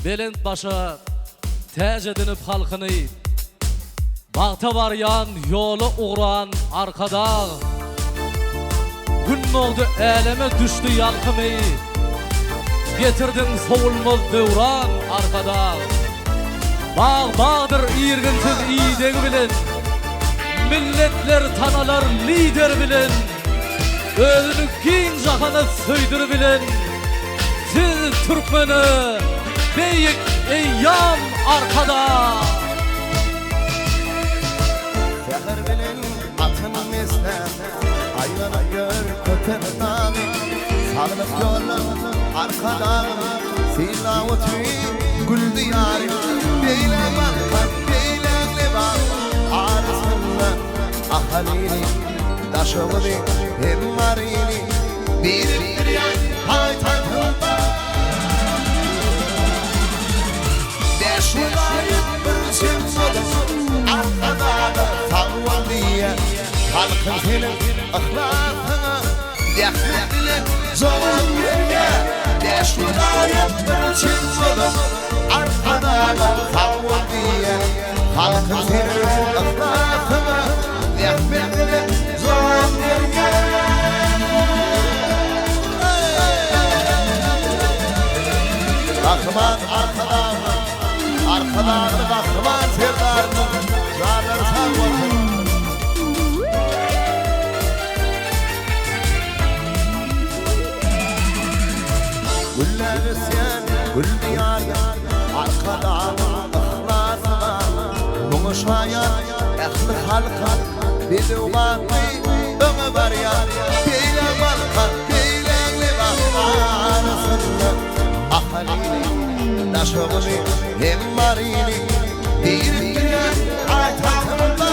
Belent başa täjedinip halkyny bagta baryan ýoly uğran arkada gün boldy eleme düşdi ýalkymy getirdin sowulmaz döwran arkada bağdır ýerginsiz iýdegi bilen milletler tanalar lider bilen özüni giň jahana söýdürüp bilen siz Türkmeni beýik eýýam arkada Fäher bilen atyny meslen aýlanyp gör köten dagy salyp ýolum arkada silawut gül diyarı beýle barkan beýle bar arasynda ahalini daşygyny hem marini bir haytatynda deşulayıp bir çimsody arkada sawaldiye halkın senin ahlakyna dehmet bilen jogap berge deşulayıp bir çimsody arkada sawaldiye halkın senin ahlakyna dehmet bilen jogap berge Akman arkadan akman serdarını canlar sağlasın. Güller isyan, gül diyar arkadan ıhlasına bunu şayan ehli halka bir umanı ömü var ya beyle balkan beyle arasında ahalini daşygyny hem marini bir haytatynda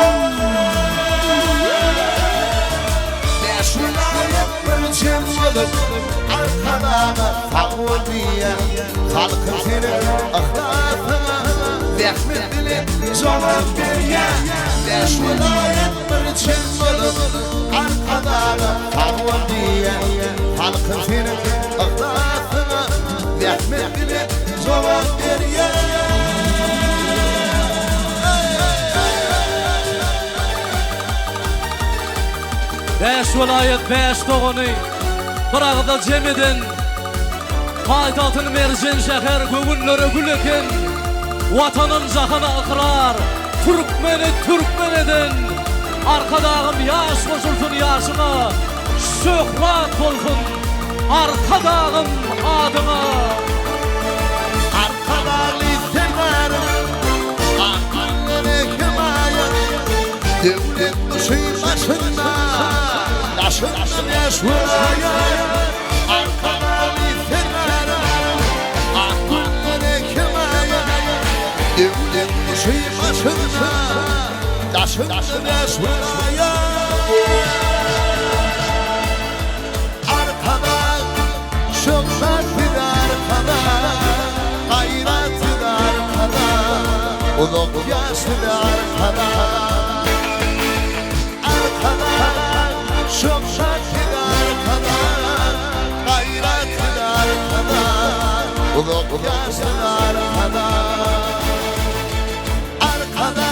deşulayıp bir çimsody arkada sawaldiye halkyn senin ahlakyna dehmet bilen jogap berge deşulayıp bir çimsody arkada sawaldiye halkyn senin ahlakyna dehmet bilen jogap berge Beş vilayet, beş dogany bir agda jem eden paýtatyny merjen şäher göwünlere gül eken watanyň jahana ykrar Türkmen eden arkadagym ýaş goşulsun ýaşyna şöhrat bolsun arkadagym adyna arkadaly senarim aklına kemaya devlet düşü başında daşygyny yaşwaya arkadaly senarim aklına kemaya devlet düşü başında daşygyny yaşwaya Uluk yaşlı arkada çok şarkı arkada gayretli arkada uluk yaşlı arkada